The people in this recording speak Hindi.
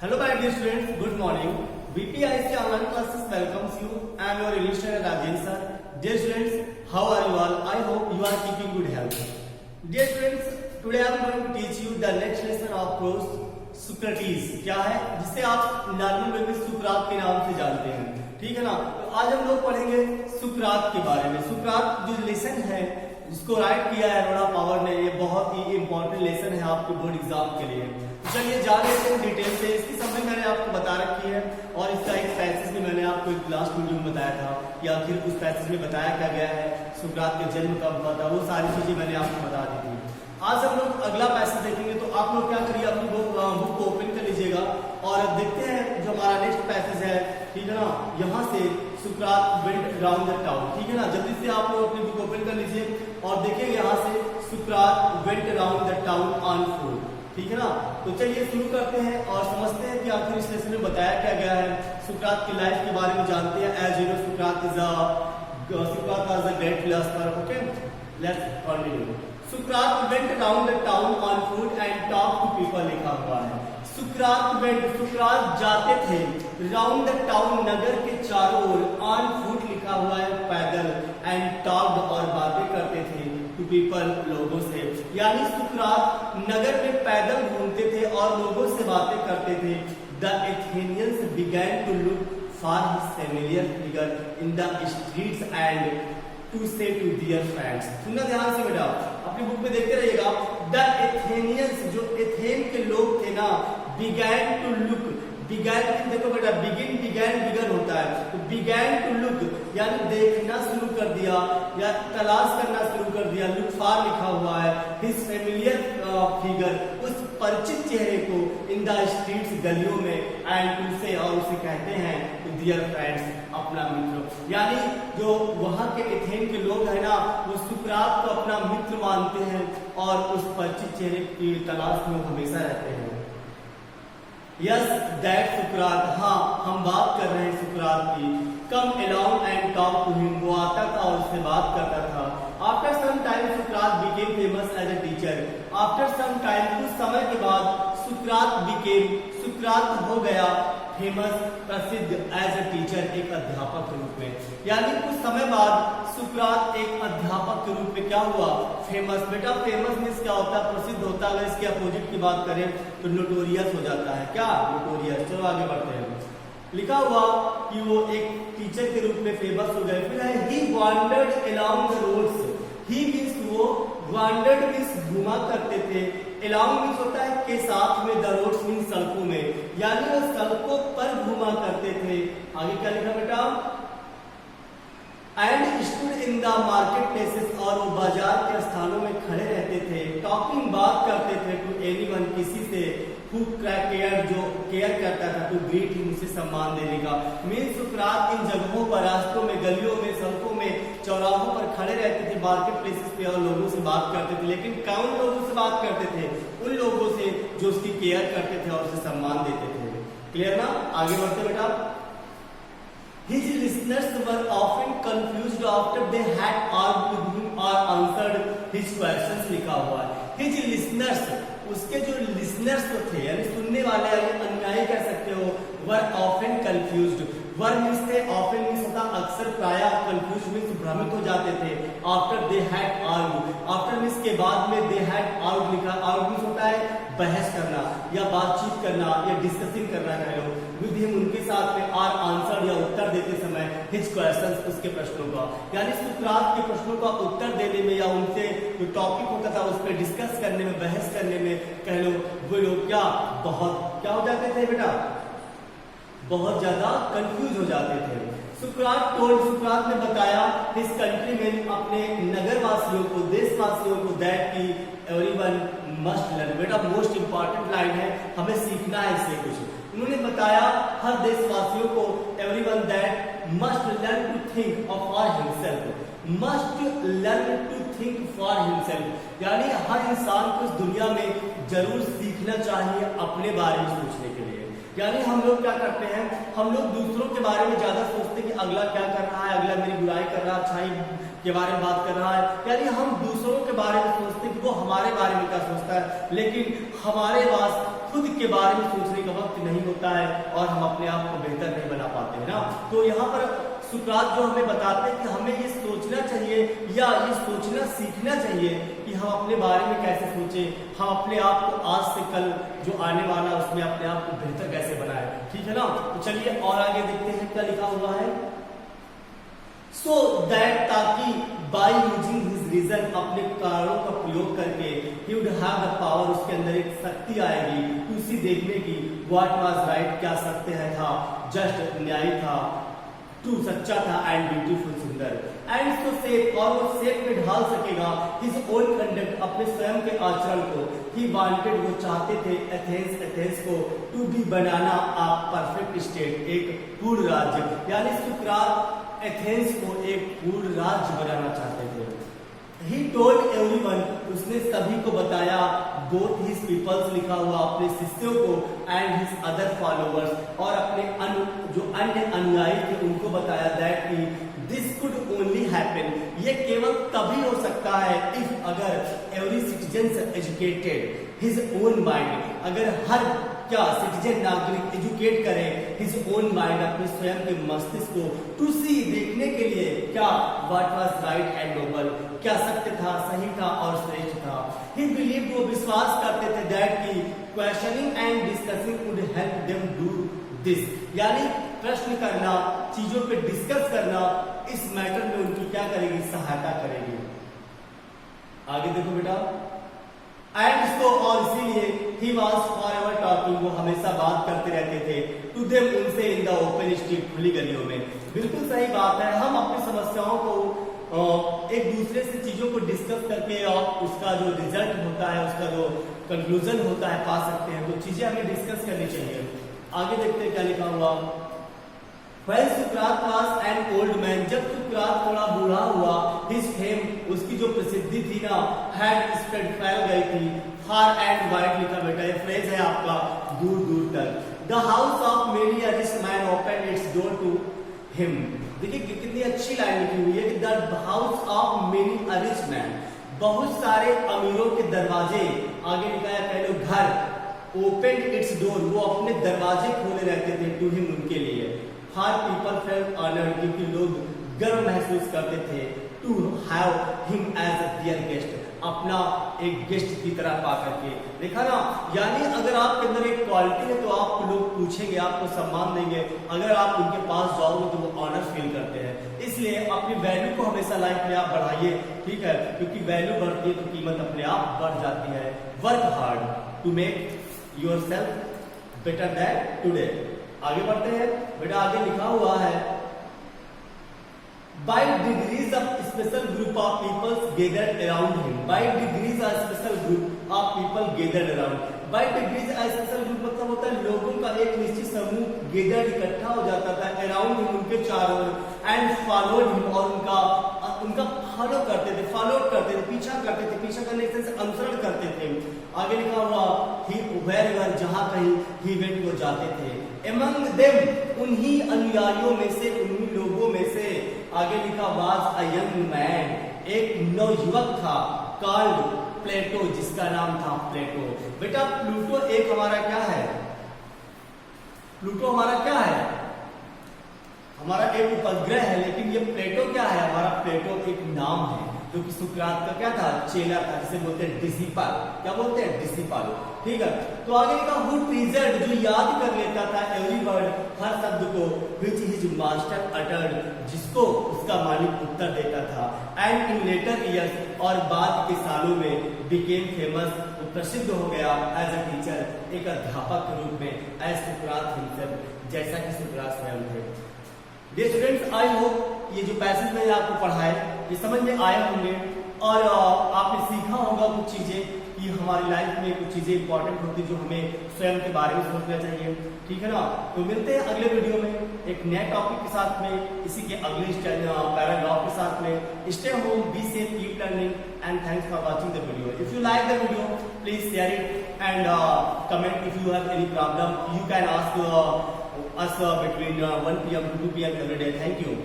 Hello my dear students, good morning. BPIC online classes welcomes you. I am your English teacher Rajen sir. Dear students, how are you all? I hope you are keeping good health. Dear students, today I am going to teach you the next lesson of course Socrates. क्या है जिसे आप नॉर्मल वे में सुकरात के नाम से जानते हैं, ठीक है ना। तो आज हम लोग पढ़ेंगे सुकरात के बारे में। सुकरात जो लेसन है जिसको राइट किया है रोना पावर ने, ये बहुत ही इंपॉर्टेंट लेसन है आपके बोर्ड एग्जाम के लिए। चलिए जान लेते हैं डिटेल से। इसकी समरी मैंने आपको बता रखी है और इसका एक पैसेज भी मैंने आपको एक लास्ट वीडियो में बताया था कि आखिर उस पैसेज में बताया क्या गया है, सुकरात का जन्म कब हुआ था, वो सारी चीजें मैंने आपको बता दी थी। आज हम लोग अगला पैसेज देखेंगे, तो आप लोग क्या करिए अपनी बुक को ओपन कर लीजिएगा और देखते हैं जो हमारा नेक्स्ट पैसेज है, ठीक है ना। यहाँ से सुकरात वेंट अराउंड द टाउन, ठीक है ना। जल्दी से आप लोग अपनी बुक ओपन कर लीजिए और देखिए यहाँ से सुकरात went around the town on foot, ठीक है ना। तो चलिए शुरू करते हैं और समझते हैं कि आखिर इस लेसन में बताया क्या गया है। सुकरात की लाइफ के बारे में जानते हैं। एज यू नो सुकरात was a great philosopher. Okay, let's continue. सुकरात went around the town on foot and talk to people, लिखा हुआ है। सुकरात जाते थे राउंड द टाउन, नगर के चारों ओर, ऑन फुट लिखा हुआ है पैदल, एंड टॉक्ड और बातें करते थे टू पीपल, लोगों से। यानी सुकरात नगर में पैदल घूमते थे और लोगों से बातें करते थे। The Athenians began to look for his familiar figure in the streets and to say to their friends. सुनना ध्यान से बेटा, अपनी बुक में देखते रहिएगा। द एथेनियंस, जो एथेन के लोग थे ना, बिगैन टू लुक, बिगैन देखो बेटा, बिगन होता है, तो बिगैन टू लुक यानी देखना शुरू कर दिया या तलाश करना शुरू कर दिया। लुक फॉर लिखा हुआ है हिज फेमिलियर फिगर, उस परिचित चेहरे को, इन द स्ट्रीट्स, गलियों में, एंड टू से, और उसे कहते हैं टू दियर फ्रेंड्स, अपना मित्र। यानी जो वहां के एथेन के लोग हैं ना, वो सुकरात को अपना मित्र मानते हैं और उस परिचित चेहरे की तलाश में हमेशा रहते हैं। यस दैट सुकरात, हाँ हम बात कर रहे हैं सुकरात की। Come along and talk to him, वो आता था और उससे बात करता था। आफ्टर सम टाइम सुकरात became famous as a teacher, after some time, कुछ समय के बाद, सुकरात हो गया फेमस, प्रसिद्ध, एज अ टीचर, एक अध्यापक के रूप में। यानी कुछ समय बाद सुकरात एक अध्यापक के रूप में क्या हुआ, फेमस। बेटा फेमस मीन्स क्या होता है, प्रसिद्ध होता है। इसके अपोजिट की बात करें तो नोटोरियस हो जाता है। क्या नोटोरियस। चलो आगे बढ़ते हैं। लिखा हुआ कि वो एक टीचर के रूप में फेमस हो गए। फिर है he wandered along the roads, he means वो, वांडर्ड मीन्स घुमा करते थे, अलोंग मीन्स होता है के साथ में, द रोड्स मीन्स सड़कों में, यानी वो सड़कों पर घुमा करते थे। आगे क्या लिखा बेटा, and stood in the market places, और वो बाजार के स्थानों में खड़े रहते थे। टॉकिंग, बात करते थे, टू एनीवन, किसी से, हु केयर, जो केयर करता था, टू ग्रीट हिम, उसे सम्मान देने का। मीन्स सुकरात इन जगहों पर, रास्तों में, गलियों में, सड़कों में, चौराहों पर खड़े रहते थे, मार्केट प्लेसेस पे, और लोगों से बात करते थे। लेकिन कौन लोगों से बात करते थे, उन लोगों से जो उसकी केयर करते थे और उसे सम्मान देते थे। क्लियर ना। आगे बढ़ते बेटा। His listeners were often confused after they had argued with him or answered his questions, लिखा हुआ है। His listeners, उसके जो लिसनर्स तो थे, यानी सुनने वाले, अनुयायी कह सकते हो, were often confused। Were means थे, often मीन्स होता अक्सर, प्रायः, confused मीन्स भ्रमित हो जाते थे। after they had argued, after means के बाद में, they had argued लिखा, argued मीन्स होता है बहस करना या बातचीत करना या डिस्कसिंग करना कह लो, विद हिम, उनके साथ में, आर आंसर या उत्तर देते समय, हिज क्वेश्चंस, उसके प्रश्नों का, यानी सुकरात के प्रश्नों का उत्तर देने में या उनसे जो टॉपिक होता था उस पर डिस्कस करने में, बहस करने में कह लो, वो लोग क्या क्या हो जाते थे बेटा, बहुत ज्यादा कंफ्यूज हो जाते थे। सुकरात ने बताया हिज कंट्रीमैन, अपने नगरवासियों को, देशवासियों को, दैट की एवरीवन मस्ट लर्न। बेटा मोस्ट इंपॉर्टेंट लाइन है, हमें सीखना है इससे कुछ। उन्होंने बताया हर देशवासियों को, everyone that must learn to think for himself, must learn to think for himself, यानी हर इंसान को इस दुनिया में जरूर सीखना चाहिए अपने बारे में सोचने के लिए। यानी हम लोग क्या करते हैं, हम लोग दूसरों के बारे में ज्यादा सोचते हैं कि अगला क्या कर रहा है, अगला मेरी बुराई कर रहा है, अच्छाई के बारे में बात कर रहा है, यानी हम दूसरों के बारे में सोचते हैं कि वो हमारे बारे में क्या सोचता है, लेकिन हमारे पास खुद के बारे में सोचने का वक्त नहीं होता है और हम अपने आप को बेहतर नहीं बना पाते हैं ना। तो यहाँ पर सुकरात जो हमें बताते हैं कि हमें ये सोचना चाहिए या ये सोचना सीखना चाहिए कि हम अपने बारे में कैसे सोचें, हम अपने आप को आज से कल जो आने वाला उसमें अपने आप को बेहतर कैसे बनाए, ठीक है ना। तो चलिए और आगे देखते हैं क्या लिखा हुआ है। सो दैट ताकि बाय यूजिंग हिज रीजन, अपने कारणों का प्रयोग करके he would have the power, उसके अंदर एक शक्ति आएगी टू सी, देखने की, व्हाट वाज राइट, क्या सत्य है था, जस्ट न्याय था, ट्रू सच्चा था, एंड ब्यूटीफुल सुंदर, एंड सो सेफ, और वो सेफ में ढाल सकेगा हिज ओन कंडक्ट, अपने स्वयं के आचरण को, ही वांटेड, वो चाहते थे, एथेंस को टू बी, बनाना आ परफेक्ट स्टेट, एक पूर्ण राज्य, यानी सुकरात एथेंस को एक पूर्ण राज्य बनाना चाहते थे। He told everyone, उसने सभी को बताया, both his peoples लिखा हुआ, अपने शिष्यों को, and his other followers, और अपने जो अन्य अनुयायी थे उनको बताया, that कि this could only happen, ये केवल तभी हो सकता है, if, अगर every citizen educated his own mind, अगर हर क्या सिटीजन नागरिक एजुकेट करे हिज ओन माइंड, अपने स्वयं के मस्तिष्क को, टू सी, देखने के लिए, क्या, what was right and noble, क्या सत्य था, सही था और श्रेष्ठ था। ही बिलीव्ड, वो विश्वास करते थे, दैट की questioning and discussing would help them do this, यानी प्रश्न करना, चीजों पे डिस्कस करना इस मैटर में उनकी क्या करेगी, सहायता करेगी। आगे देखो बेटा, एंड सो, और इसीलिए he was for ever talking, वो हमेशा बात करते रहते थे, टू देम, उनसे, इन द ओपन स्ट्रीट, खुली गलियों में। बिल्कुल सही बात है, हम अपनी समस्याओं को एक दूसरे से चीजों को डिस्कस करके और उसका जो रिजल्ट होता है, उसका जो कंक्लूजन होता है, पा सकते हैं। तो चीजें हमें डिस्कस करनी चाहिए। आगे देखते हैं क्या लिखा हुआ। When Sukrat was an old man, जब सुकरात थोड़ा बूढ़ा हुआ, his fame, उसकी जो प्रसिद्धि थी ना, had spread, फैल गई थी, far and wide, लिखा बेटा, ये फ्रेज है आपका, दूर दूर तक। The house of many a rich man opened its door to him, देखिए कितनी अच्छी लाइन लिखी हुई है कि the house of many a rich man, बहुत सारे अमीरों के दरवाजे, आगे लिखा है कह लो घर, opened its door, वो अपने दरवाजे खोले रहते थे, to him, उनके लिए। हर पीपल फेल्ट ऑनर्ड, क्योंकि लोग गर्व महसूस करते थे, to have him as their guest, अपना एक गेस्ट की तरह पा करके। देखा ना, यानी अगर आपके अंदर एक क्वालिटी है तो आपको लोग पूछेंगे, आपको सम्मान देंगे, अगर आप उनके पास जाओगे तो वो ऑनर फील करते हैं। इसलिए अपनी वैल्यू को हमेशा लाइफ में आप बढ़ाइए, ठीक है, क्योंकि वैल्यू बढ़ती है तो कीमत अपने आप बढ़ जाती है। Work hard to make yourself better than today. आगे बढ़ते हैं बेटा, आगे लिखा हुआ है, by degrees a special group of peoples gathered around him, by degrees a special group of people gathered around, by degrees a special group मतलब होता है लोगों का एक निश्चित समूह गेदर्ड, इकट्ठा हो जाता था, अराउंड हिम, उनके चारों ओर, एंड फॉलोड हिम, और उनका फॉलो करते थे, फॉलोड करते थे, पीछा करते थे, पीछा करने से अनुसरण करते थे। आगे लिखा हुआ, ही वेयरएवर, जहां कहीं, ही वेंट, वो जाते थे, among them, उन्हीं अनुयायियों में से, उन्हीं लोगों में से। आगे लिखा, was a young man, एक नवयुवक था, called प्लेटो, जिसका नाम था प्लेटो। बेटा प्लूटो एक हमारा क्या है, प्लूटो हमारा क्या है, हमारा एक उपग्रह है, लेकिन ये प्लेटो क्या है, हमारा प्लेटो एक नाम है, जो कि सुकरात का क्या था, चेला था, जिसे बोलते हैं डिसिपल। क्या बोलते हैं, डिसिपल, ठीक है। तो आगे लिखा, हु ट्रीजर्ड, जो याद कर लेता था, एवरी वर्ड, हर शब्द को, विच हिज मास्टर अटर्ड, जिसको उसका मालिक उत्तर देता था, एंड इन लेटर ईयर्स, और बाद के सालों में, बिकेम फेमस, प्रसिद्ध हो गया, एज अ टीचर, एक अध्यापक के रूप में, एज सुकरात हिमसेल्फ, जैसा कि सुकरात स्वयं थे। डियर स्टूडेंट्स, आई होप ये जो पैसेज मैंने आपको पढ़ाए ये समझ में आए होंगे और आपने सीखा होगा कुछ चीजें कि हमारी लाइफ में कुछ चीजें इंपॉर्टेंट होती जो हमें स्वयं के बारे में सोचना चाहिए, ठीक है ना। तो मिलते हैं अगले वीडियो में एक नए टॉपिक के साथ में, इसी के अगले पैराग्राफ के साथ में। Stay home, be safe, keep learning, and thanks for watching the video. If you like the video, please share it and comment if you have any problem. You can ask us between 1 PM to 2 PM every day. Thank you.